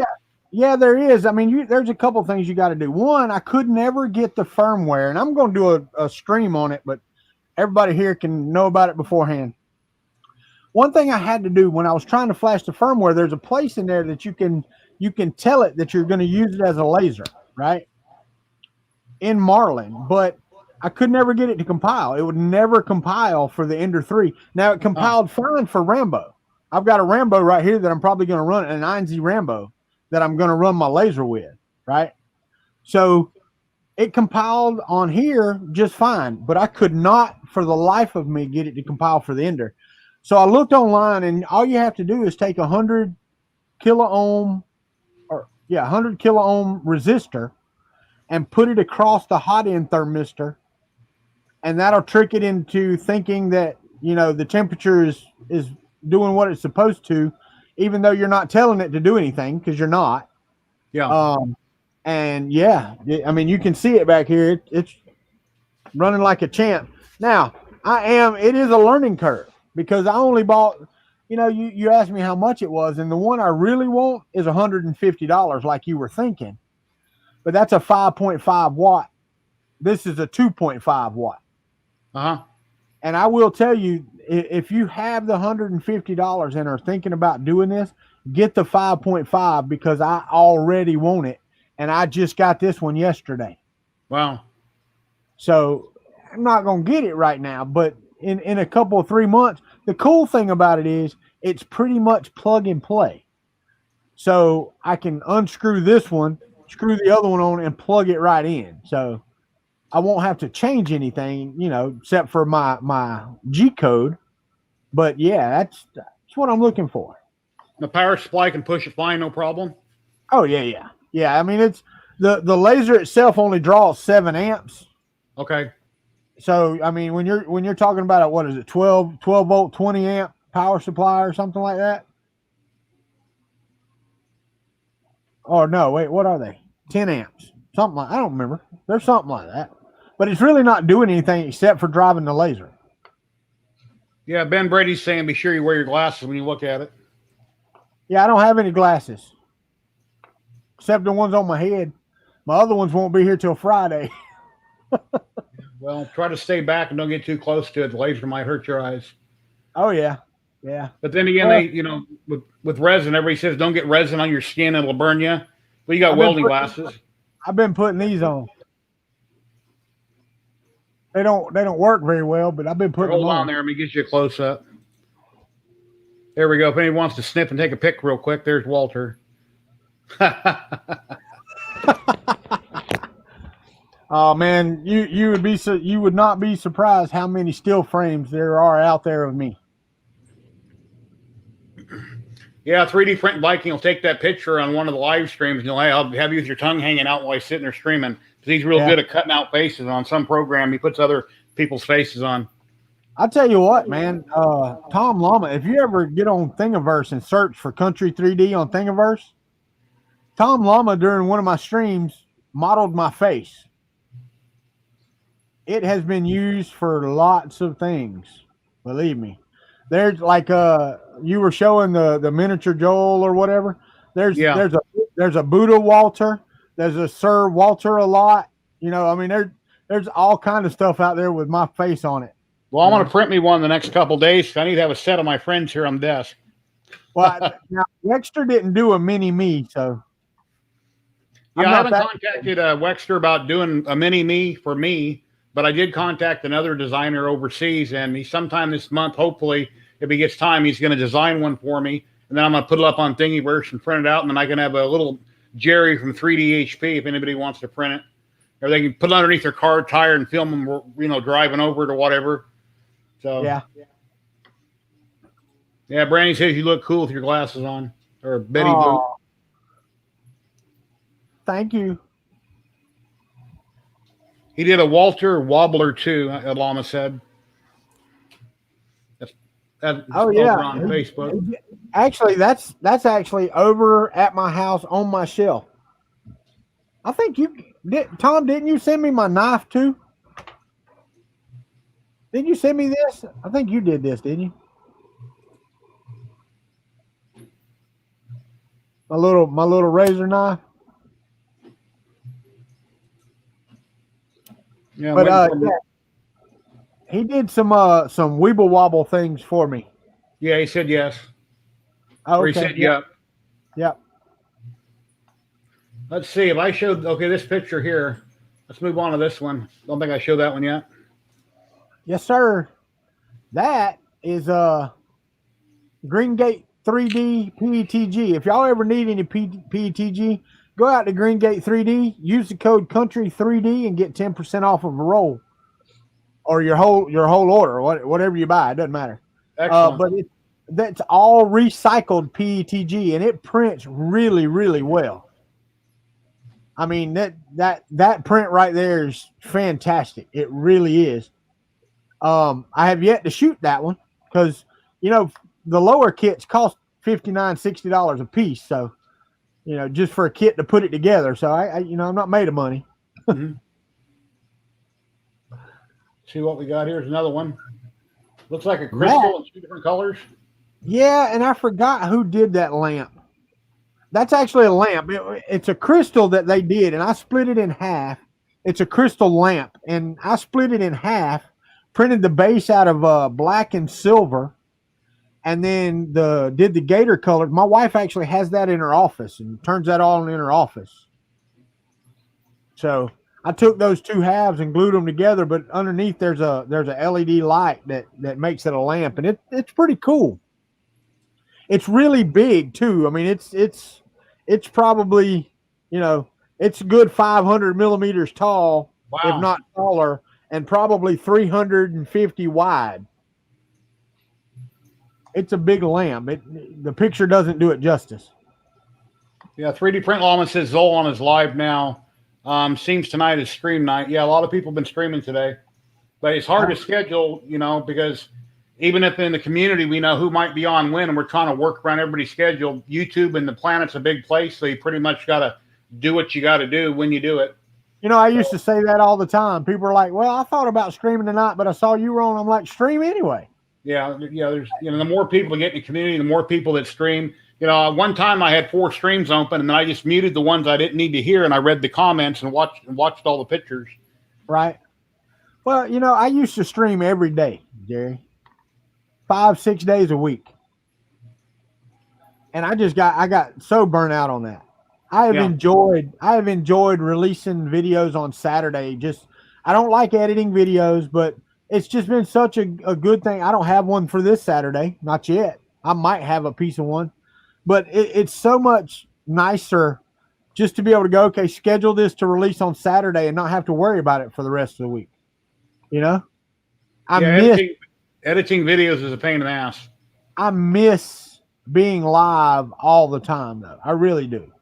Yeah, there is. I mean, there's a couple things you got to do. One, I could never get the firmware, and I'm going to do a stream on it, but everybody here can know about it beforehand. One thing I had to do when I was trying to flash the firmware, there's a place in there that you can tell it that you're going to use it as a laser, right? In Marlin, but I could never get it to compile. It would never compile for the Ender 3. Now it compiled fine for Rambo. I've got a Rambo right here that I'm probably going to run, an 9Z Rambo that I'm going to run my laser with, right? So it compiled on here just fine, but I could not for the life of me get it to compile for the Ender. So I looked online, and all you have to do is take 100 kilo ohm resistor and put it across the hot end thermistor, and that'll trick it into thinking that, you know, the temperature is doing what it's supposed to, even though you're not telling it to do anything, because you're not. Yeah. And yeah, I mean, you can see it back here. It's running like a champ. Now, it is a learning curve, because I only bought, you know, you asked me how much it was, and the one I really want is $150, like you were thinking. But that's a 5.5 watt. This is a 2.5 watt. Uh-huh. And I will tell you, if you have the $150 and are thinking about doing this, get the 5.5, because I already want it. And I just got this one yesterday. Wow. So I'm not going to get it right now, but in a couple of 3 months, the cool thing about it is it's pretty much plug and play. So I can unscrew this one, screw the other one on, and plug it right in. So I won't have to change anything, you know, except for my G code. But yeah, that's what I'm looking for. The power supply can push it fine, no problem. Oh yeah. I mean, it's the laser itself only draws 7 amps. Okay. So I mean, when you're talking about it, what is it, 12 volt, 20 amp power supply or something like that? Oh no, wait, what are they? 10 amps, something like, I don't remember. There's something like that, but it's really not doing anything except for driving the laser. Yeah, Ben Brady's saying be sure you wear your glasses when you look at it. Yeah, I don't have any glasses except the ones on my head. My other ones won't be here till Friday. Well, try to stay back and don't get too close to it. The laser might hurt your eyes. Oh yeah. But then again, they, you know, with resin, everybody says don't get resin on your skin; it'll burn you. But you got welding glasses. I've been putting these on. They don't work very well, but I've been putting them on. Hold on there. Let me get you a close up. There we go. If anyone wants to sniff and take a pic real quick, there's Walter. Oh man, you would not be surprised how many still frames there are out there of me. Yeah, 3D Print Viking will take that picture on one of the live streams, and I'll have you with your tongue hanging out while he's sitting there streaming. Because he's real good at cutting out faces. On some program, he puts other people's faces on. I'll tell you what, man. Tom Llama, if you ever get on Thingiverse and search for Kuntry 3D on Thingiverse, Tom Llama during one of my streams modeled my face. It has been used for lots of things, believe me. There's like you were showing the miniature Joel or whatever. There's a Buddha Walter. There's a Sir Walter a lot. You know, I mean, there's all kind of stuff out there with my face on it. Well, I'm going to print me one the next couple of days. I need to have a set of my friends here on the desk. Well, now Wexter didn't do a mini me, so yeah, I haven't contacted Wexter about doing a mini me for me, but I did contact another designer overseas, and he sometime this month, hopefully, if he gets time, he's going to design one for me, and then I'm going to put it up on Thingiverse and print it out, and then I can have a little Jerry from 3DHP if anybody wants to print it, or they can put it underneath their car tire and film them, you know, driving over it or whatever. So yeah. Brandy says you look cool with your glasses on, or Betty Boop. Thank you. He did a Walter Wobbler too, Lama said. That's Oh over yeah. on Facebook. Actually, that's actually over at my house on my shelf. I think you did, Tom. Didn't you send me my knife too? Didn't you send me this? I think you did this, didn't you? My little razor knife. Yeah, I'm But waiting for him. yeah, he did some weeble wobble things for me. Yeah, he said yes. Oh, Or he okay. said yep. Yep. Let's see if I showed. Okay, this picture here. Let's move on to this one. Don't think I showed that one yet. Yes, sir. That is Greengate 3D PETG. If y'all ever need any PETG, go out to Greengate 3D, use the code Kuntry 3D and get 10% off of a roll or your whole order, whatever you buy. It doesn't matter. Excellent. But that's all recycled PETG and it prints really, really well. I mean, that print right there is fantastic. It really is. I have yet to shoot that one because, the lower kits cost $59, $60 a piece. So, just for a kit to put it together. So I'm not made of money. Mm-hmm. See what we got here is another one. Looks like a crystal in 2 different colors. Yeah, and I forgot who did that lamp. That's actually a lamp. It's a crystal that they did, and I split it in half. It's a crystal lamp, and I split it in half, printed the base out of black and silver, and then did the gator color. My wife actually has that in her office and turns that on in her office. So I took those two halves and glued them together, but underneath there's a LED light that makes it a lamp, and it's pretty cool. It's really big too. I mean, it's probably, it's a good 500 millimeters tall, Wow. if not taller, and probably 350 wide. It's a big lamp. The picture doesn't do it justice. Yeah, 3D Print Lawman says Zolan is live now. Seems tonight is stream night. Yeah, a lot of people have been streaming today. But it's hard to schedule, because even if in the community we know who might be on when, and we're trying to work around everybody's schedule, YouTube and the planet's a big place, so you pretty much got to do what you got to do when you do it. I used to say that all the time. People are like, well, I thought about streaming tonight, but I saw you were on. I'm like, stream anyway. Yeah, there's, the more people get in the community, the more people that stream. One time I had 4 streams open, and then I just muted the ones I didn't need to hear, and I read the comments and watched all the pictures. Right. Well, I used to stream every day, Jerry. 5-6 days a week. And I got so burnt out on that. I have enjoyed releasing videos on Saturday. I don't like editing videos, but it's just been such a good thing. I don't have one for this Saturday, not yet. I might have a piece of one, but it's so much nicer just to be able to go, okay, schedule this to release on Saturday and not have to worry about it for the rest of the week. Editing videos is a pain in the ass. I miss being live all the time, though. I really do.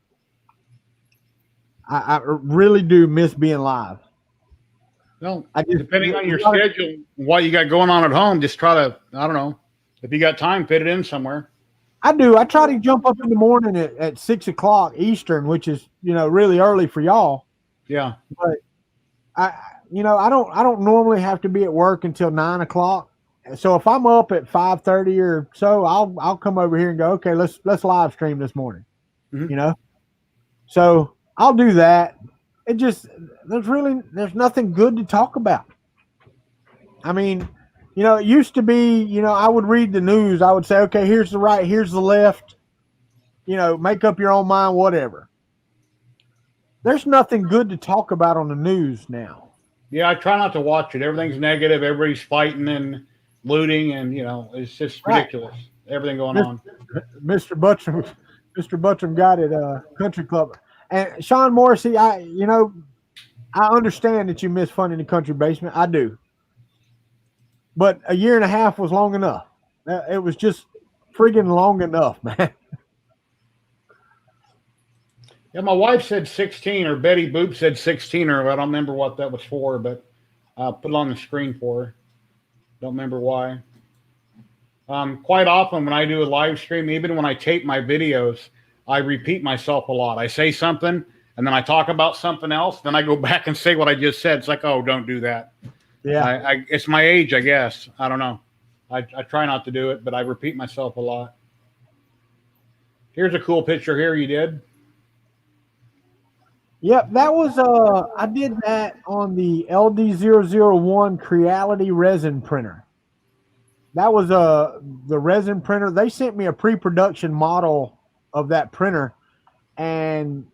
I really do miss being live. Well, depending on your schedule, what you got going on at home, just try to, I don't know, if you got time, fit it in somewhere. I do. I try to jump up in the morning at 6 o'clock Eastern, which is, really early for y'all. Yeah. But I don't normally have to be at work until 9 o'clock. So if I'm up at 5:30 or so, I'll come over here and go, okay, let's live stream this morning. Mm-hmm. So I'll do that. There's nothing good to talk about. I mean, it used to be, I would read the news. I would say, okay, here's the right, here's the left, make up your own mind, whatever. There's nothing good to talk about on the news now. Yeah, I try not to watch it. Everything's negative. Everybody's fighting and looting, and it's just ridiculous. Right. Everything going on. Mr. Buttram got it. Country Club, and Sean Morrissey. I understand that you miss fun in the country basement. I do, but a year and a half was long enough. It was just friggin' long enough, man. Yeah, my wife said 16, or Betty Boop said 16, or I don't remember what that was for, but I put it on the screen for her. Don't remember why. Quite often when I do a live stream, even when I tape my videos, I repeat myself a lot. I say something and then I talk about something else. Then I go back and say what I just said. It's like, oh, don't do that. Yeah. It's my age, I guess. I don't know. I try not to do it, but I repeat myself a lot. Here's a cool picture here you did. Yep, that was I did that on the LD001 Creality resin printer. That was the resin printer. They sent me a pre-production model of that printer, and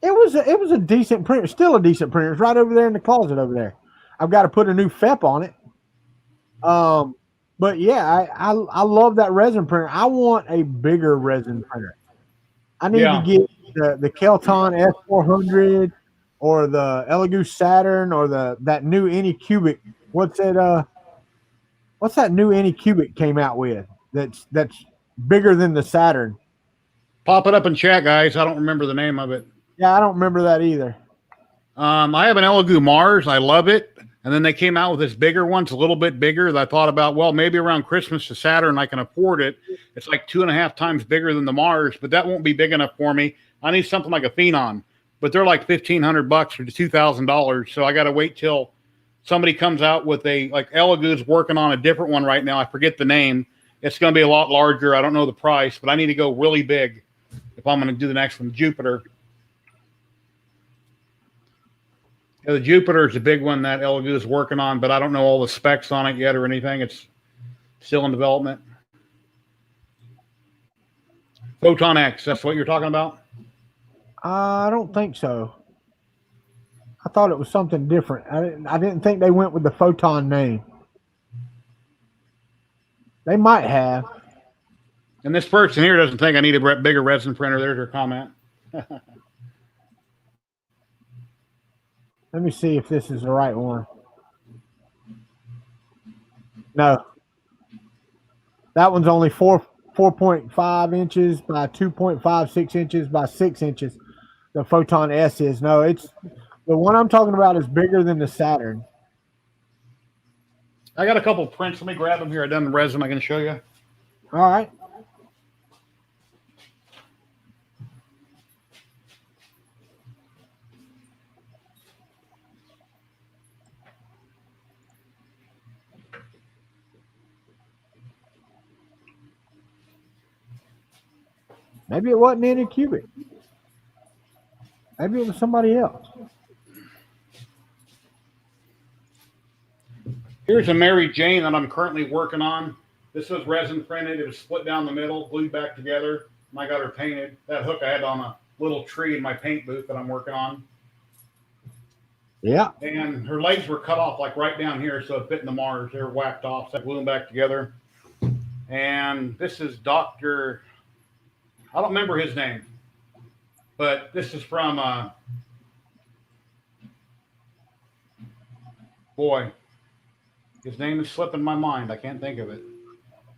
it was a decent printer, still a decent printer. It's right over there in the closet over there. I've got to put a new FEP on it. But yeah, I love that resin printer. I want a bigger resin printer. I need to get the Kelton S400 or the Elegoo Saturn or that new Anycubic. What's that new Anycubic came out with that's bigger than the Saturn? Pop it up in chat, guys. I don't remember the name of it. Yeah, I don't remember that either. I have an Elegoo Mars. I love it. And then they came out with this bigger one. It's a little bit bigger. That I thought about, well, maybe around Christmas to Saturn, I can afford it. It's like 2.5 times bigger than the Mars, but that won't be big enough for me. I need something like a Phenom, but they're like $1,500 or $2,000. So I got to wait till somebody comes out with like Elegoo's working on a different one right now. I forget the name. It's going to be a lot larger. I don't know the price, but I need to go really big if I'm going to do the next one. Jupiter. Yeah, the Jupiter is a big one that Elegoo is working on, but I don't know all the specs on it yet or anything. It's still in development. Photon X, that's what you're talking about? I don't think so. I thought it was something different. I didn't think they went with the Photon name. They might have. And this person here doesn't think I need a bigger resin printer. There's her comment. Let me see if this is the right one. No. That one's only 4.5 inches by 2.56 inches by 6 inches. The Photon S is. No, it's the one I'm talking about is bigger than the Saturn. I got a couple of prints. Let me grab them here. I done the resin. I can show you. All right. Maybe it wasn't Anycubic. Maybe it was somebody else. Here's a Mary Jane that I'm currently working on. This was resin printed. It was split down the middle, glued back together. And I got her painted. That hook I had on a little tree in my paint booth that I'm working on. Yeah. And her legs were cut off like right down here, so it fit in the Mars. They were whacked off, so I glued them back together. And this is Dr. I don't remember his name, but this is from, boy, his name is slipping my mind. I can't think of it.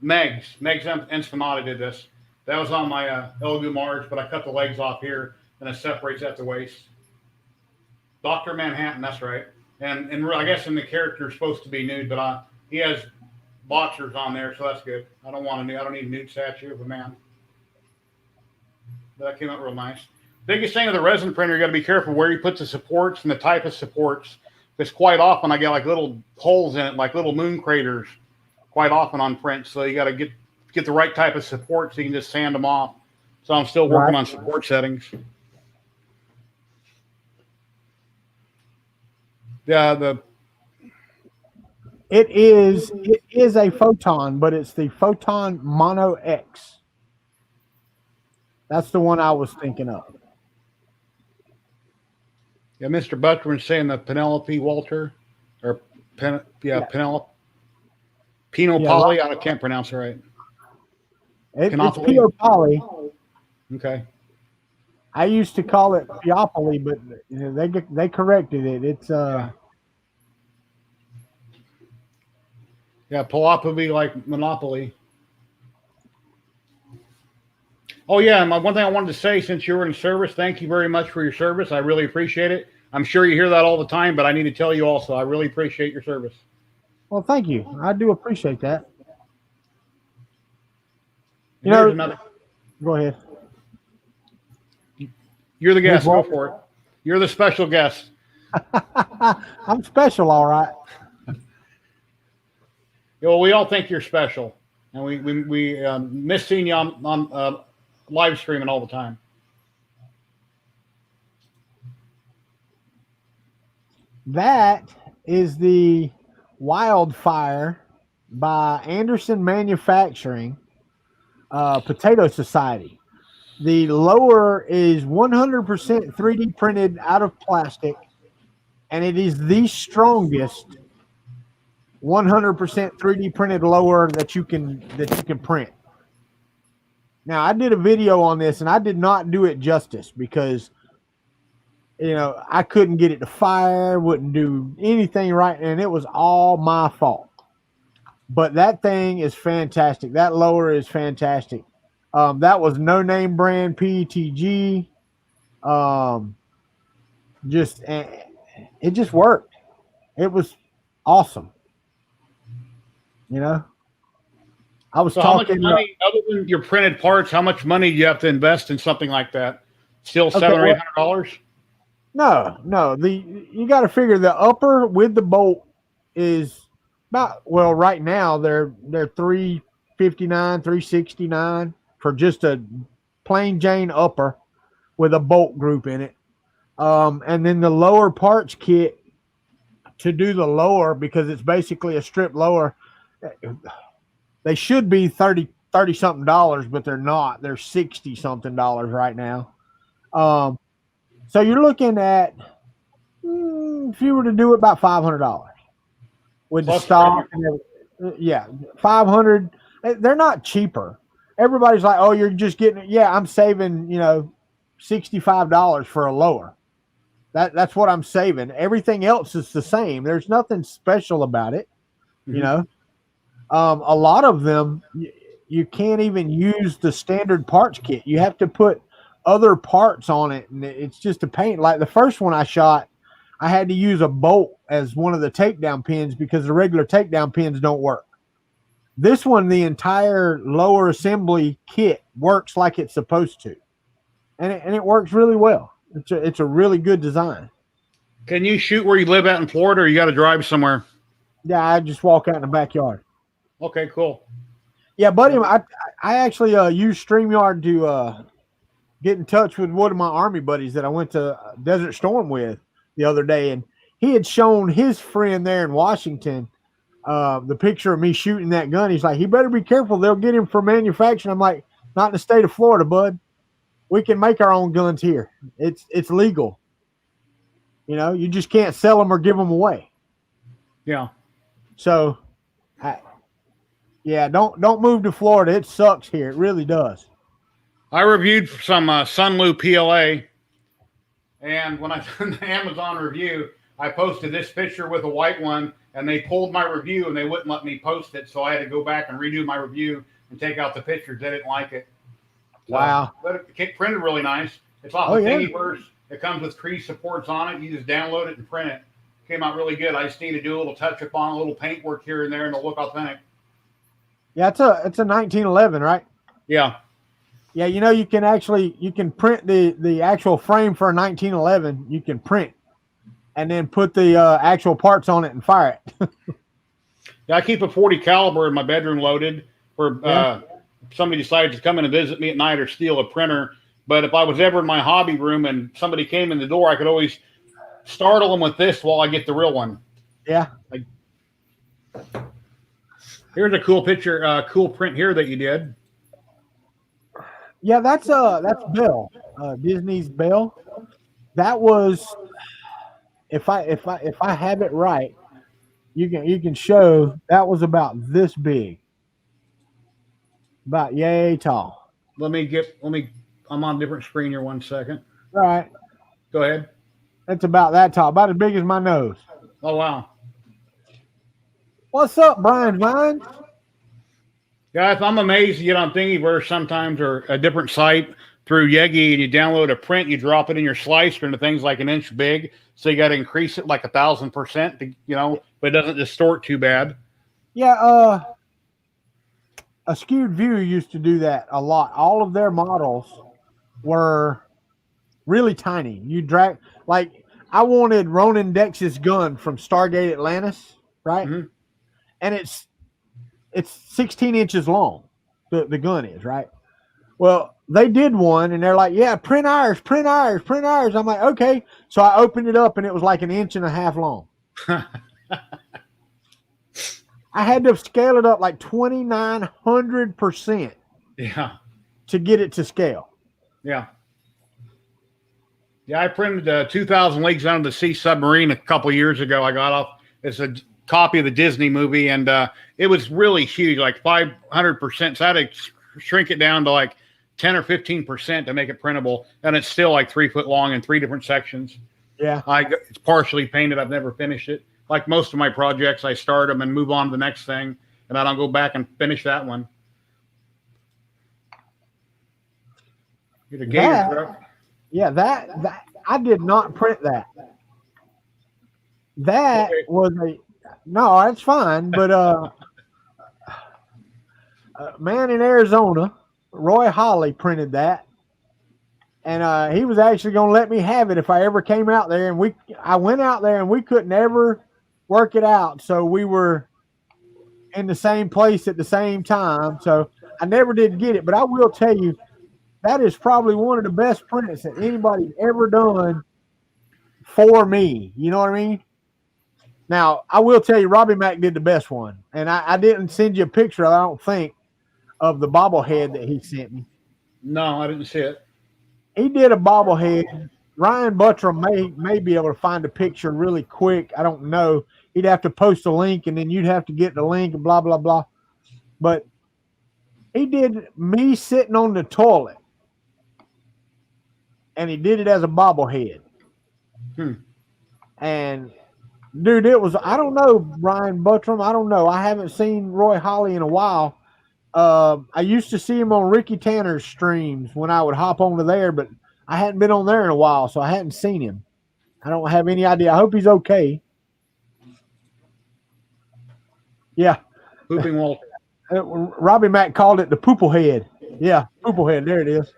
Megs Enspinata did this. That was on my Elegoo Mars, but I cut the legs off here, and it separates at the waist. Dr. Manhattan, that's right. And I guess in the character is supposed to be nude, but he has boxers on there, so that's good. I don't need a nude statue of a man. That came out real nice. Biggest thing of the resin printer, you got to be careful where you put the supports and the type of supports. Because quite often I get like little holes in it, like little moon craters, quite often on print. So you got to get the right type of support so you can just sand them off. So I'm still working on support settings. Yeah, it is a Photon, but it's the Photon Mono X. That's the one I was thinking of. Yeah, Mr. Butterman's saying the Penelope Walter, or Penelope Pinot Poly. I can't pronounce it right. It's Pinot Poly. Okay. I used to call it Theopoly, but they corrected it. It's Pelopoly like Monopoly. Oh, yeah, and one thing I wanted to say, since you were in service, thank you very much for your service. I really appreciate it. I'm sure you hear that all the time, but I need to tell you also, I really appreciate your service. Well, thank you. I do appreciate that. You Here's know, another. go ahead. You're the guest. Go Walter. for it. You're the special guest. I'm special, all right. Well, we all think you're special, and we miss seeing you on live streaming all the time. That is the Wildfire by Anderson Manufacturing Potato Society. The lower is 100% 3D printed out of plastic, and it is the strongest 100% 3D printed lower that you can print. Now, I did a video on this, and I did not do it justice because, you know, I couldn't get it to fire, wouldn't do anything right, and it was all my fault. But that thing is fantastic. That lower is fantastic. That was no name brand PETG. It just worked. It was awesome. You know, I was So how much talking. money, other than your printed parts, how much money do you have to invest in something like that? Still $700 or $800? No. You got to figure the upper with the bolt is about, well, right now they're $359, $369 for just a plain Jane upper with a bolt group in it. And then the lower parts kit to do the lower, because it's basically a strip lower, they should be 30 something dollars, but they're not. They're 60 something dollars right now. So you're looking at, if you were to do it, about $500 with the stock. Yeah, 500. They're not cheaper. Everybody's like, oh, you're just getting it. Yeah, I'm saving, $65 for a lower. That's what I'm saving. Everything else is the same. There's nothing special about it. Mm-hmm. A lot of them, you can't even use the standard parts kit. You have to put other parts on it, and it's just a pain. Like the first one I shot, I had to use a bolt as one of the takedown pins because the regular takedown pins don't work. This one, the entire lower assembly kit works like it's supposed to, and it works really well. It's a really good design. Can you shoot where you live out in Florida, or you got to drive somewhere? Yeah, I just walk out in the backyard. Okay, cool. Yeah, buddy, I actually used StreamYard to get in touch with one of my Army buddies that I went to Desert Storm with the other day, and he had shown his friend there in Washington the picture of me shooting that gun. He's like, he better be careful. They'll get him for manufacturing. I'm like, not in the state of Florida, bud. We can make our own guns here. It's legal. You just can't sell them or give them away. Yeah. So, don't move to Florida. It sucks here. It really does. I reviewed some Sunlu PLA, and when I done the Amazon review, I posted this picture with a white one, and they pulled my review, and they wouldn't let me post it, so I had to go back and redo my review and take out the pictures. They didn't like it. Wow. But it printed really nice. It's off of Thingiverse. It comes with Cree supports on it. You just download it and print it. Came out really good. I just need to do a little touch-up on a little paint work here and there, and it'll look authentic. Yeah, it's a 1911, right? Yeah. Yeah, you can print the actual frame for a 1911. You can print and then put the actual parts on it and fire it. Yeah, I keep a 40 caliber in my bedroom loaded for somebody decides to come in and visit me at night or steal a printer. But if I was ever in my hobby room and somebody came in the door, I could always startle them with this while I get the real one. Yeah. Here's a cool picture, cool print here that you did. Yeah, that's Belle, Disney's Belle. That was, if I have it right, you can show that was about this big, about yay tall. I'm on a different screen here. 1 second. All right, go ahead. That's about that tall, about as big as my nose. Oh wow. What's up, Brian Vine? Guys, I'm amazed you get on Thingiverse sometimes or a different site through Yegi and you download a print, you drop it in your slicer and the thing's like an inch big. So you got to increase it like 1,000% to, but it doesn't distort too bad. Yeah. Skewed View used to do that a lot. All of their models were really tiny. You drag, like, I wanted Ronan Dex's gun from Stargate Atlantis, right? Mm-hmm. And it's 16 inches long. The gun is, right? Well, they did one, and they're like, "Yeah, print ours, print ours, print ours." I'm like, "Okay." So I opened it up, and it was like 1.5 inches long. I had to scale it up like 2,900% Yeah. to get it to scale. Yeah. Yeah, I printed 2,000 Leagues Under the Sea submarine a couple years ago. I got off. It's a copy of the Disney movie, and it was really huge, like 500%. So I had to shrink it down to like 10 or 15% to make it printable, and it's still like 3 foot long in 3 different sections. Yeah, it's partially painted. I've never finished it. Like most of my projects, I start them and move on to the next thing, and I don't go back and finish that one. Get a gator truck. Yeah, that I did not print that. That was no, that's fine. But a man in Arizona, Roy Holly, printed that, and he was actually going to let me have it if I ever came out there. And I went out there, and we couldn't ever work it out, so we were in the same place at the same time. So I never did get it. But I will tell you, that is probably one of the best prints that anybody's ever done for me. You know what I mean? Now, I will tell you, Robbie Mack did the best one. And I didn't send you a picture, I don't think, of the bobblehead that he sent me. No, I didn't see it. He did a bobblehead. Ryan Buttram may be able to find a picture really quick. I don't know. He'd have to post a link, and then you'd have to get the link and blah, blah, blah. But he did me sitting on the toilet. And he did it as a bobblehead. And dude, it was, I don't know, Ryan Buttram. I don't know. I haven't seen Roy Holly in a while. I used to see him on Ricky Tanner's streams when I would hop onto there, but I hadn't been on there in a while, so I hadn't seen him. I don't have any idea. I hope he's okay. Yeah. Pooping Walter. Robbie Mack called it the poople head. Yeah, poople head. There it is.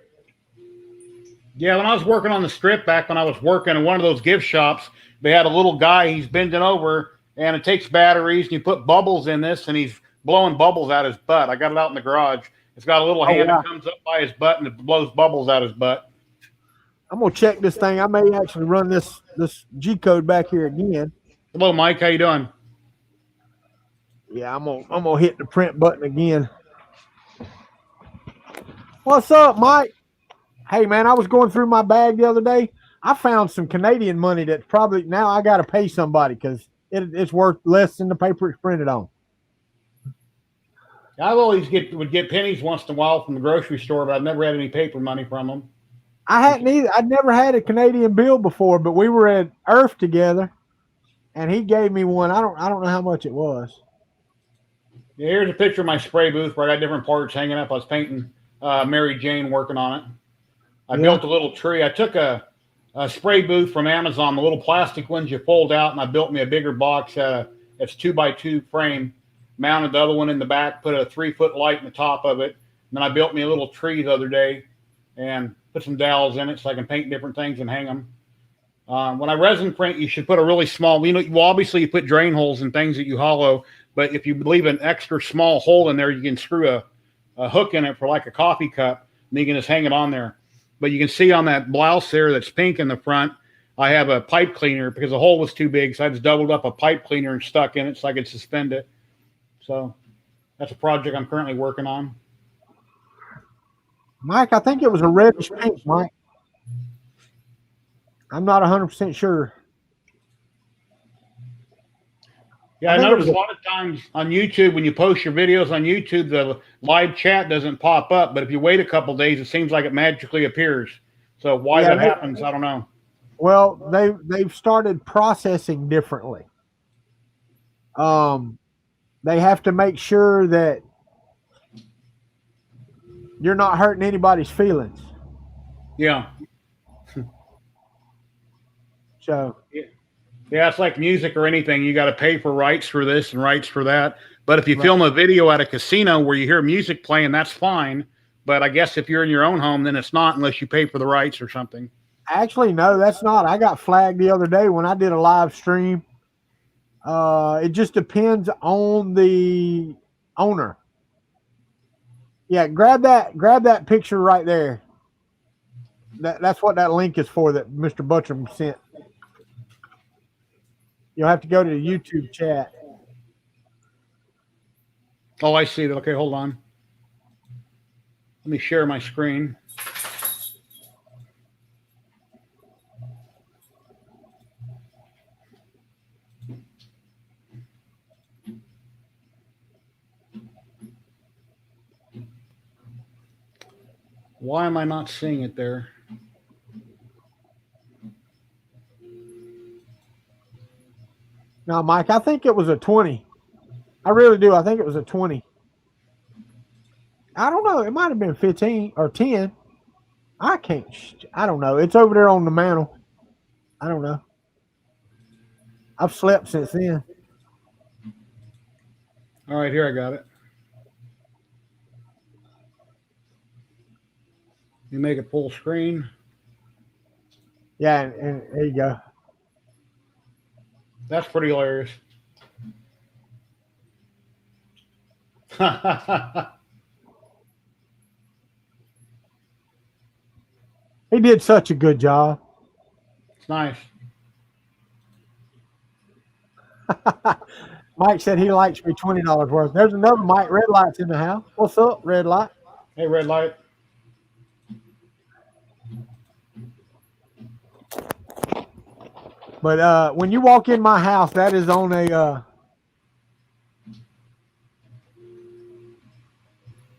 Yeah, when I was working on the strip back when I was working in one of those gift shops, they had a little guy, he's bending over, and it takes batteries, and you put bubbles in this, and he's blowing bubbles out his butt. I got it out in the garage. It's got a little hand that comes up by his butt, and it blows bubbles out his butt. I'm going to check this thing. I may actually run this G-code back here again. Hello, Mike. How you doing? Yeah, I'm gonna hit the print button again. What's up, Mike? Hey, man, I was going through my bag the other day. I found some Canadian money that probably now I got to pay somebody because it's worth less than the paper it's printed on. I always would get pennies once in a while from the grocery store, but I've never had any paper money from them. I hadn't either. I'd never had a Canadian bill before, but we were at Earth together, and he gave me one. I don't know how much it was. Yeah, here's a picture of my spray booth where I got different parts hanging up. I was painting Mary Jane, working on it. I built a little tree. I took a spray booth from Amazon, the little plastic ones you fold out, and I built me a bigger box. It's 2x2 frame. Mounted the other one in the back, put a 3-foot light in the top of it. And then I built me a little tree the other day and put some dowels in it so I can paint different things and hang them. When I resin print, you should put a really small, obviously you put drain holes and things that you hollow, but if you leave an extra small hole in there, you can screw a hook in it for like a coffee cup, and you can just hang it on there. But you can see on that blouse there that's pink in the front, I have a pipe cleaner because the hole was too big, so I just doubled up a pipe cleaner and stuck in it so I could suspend it. So that's a project I'm currently working on. Mike, I think it was a reddish pink, Mike. I'm not 100% sure. Yeah, I noticed a lot of times on YouTube, when you post your videos on YouTube, the live chat doesn't pop up. But if you wait a couple days, it seems like it magically appears. So why that happens, I don't know. Well, they've started processing differently. They have to make sure that you're not hurting anybody's feelings. Yeah. So yeah, it's like music or anything. You got to pay for rights for this and rights for that. But if you film a video at a casino where you hear music playing, that's fine. But I guess if you're in your own home, then it's not unless you pay for the rights or something. Actually, no, that's not. I got flagged the other day when I did a live stream. It just depends on the owner. Yeah, grab that picture right there. That's what that link is for that Mr. Butcher sent. You'll have to go to the YouTube chat. Oh, I see that. Okay, hold on. Let me share my screen. Why am I not seeing it there? No, Mike, I think it was a 20. I really do. I think it was a 20. I don't know. It might have been 15 or 10. I don't know. It's over there on the mantle. I don't know. I've slept since then. All right, here I got it. You make it full screen. Yeah, and there you go. That's pretty hilarious. He did such a good job. It's nice. Mike said he likes me $20 worth. There's another Mike. Red Light's in the house. What's up, Red Light? Hey, Red Light. But when you walk in my house, that is on a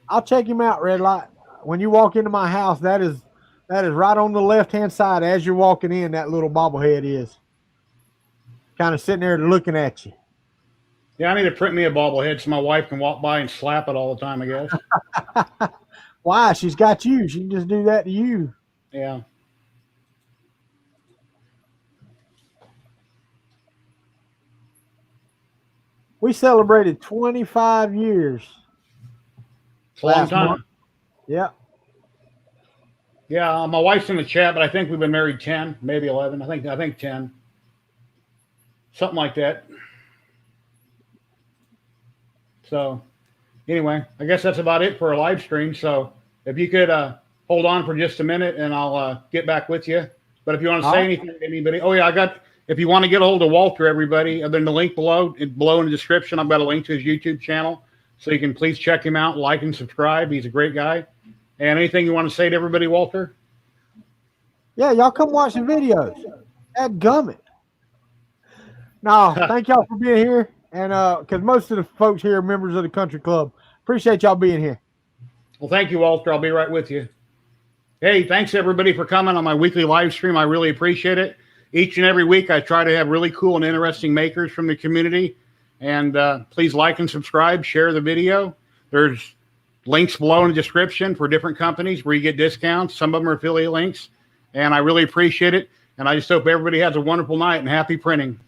I'll check him out, Red Light. When you walk into my house, that is right on the left-hand side as you're walking in, that little bobblehead is. Kind of sitting there looking at you. Yeah, I need to print me a bobblehead so my wife can walk by and slap it all the time, I guess. Why? She's got you. She can just do that to you. Yeah. We celebrated 25 years. It's a long time. Month. Yeah. Yeah, my wife's in the chat, but I think we've been married 10, maybe 11. I think 10. Something like that. So anyway, I guess that's about it for a live stream. So if you could hold on for just a minute and I'll get back with you. But if you want to say anything to anybody, if you want to get a hold of Walter, everybody, then the link below in the description, I've got a link to his YouTube channel. So you can please check him out, like and subscribe. He's a great guy. And anything you want to say to everybody, Walter? Yeah, y'all come watch the videos. Dadgummit. No, thank y'all for being here. And because most of the folks here are members of the country club. Appreciate y'all being here. Well, thank you, Walter. I'll be right with you. Hey, thanks everybody for coming on my weekly live stream. I really appreciate it. Each and every week, I try to have really cool and interesting makers from the community. And please like and subscribe, share the video. There's links below in the description for different companies where you get discounts. Some of them are affiliate links. And I really appreciate it. And I just hope everybody has a wonderful night and happy printing.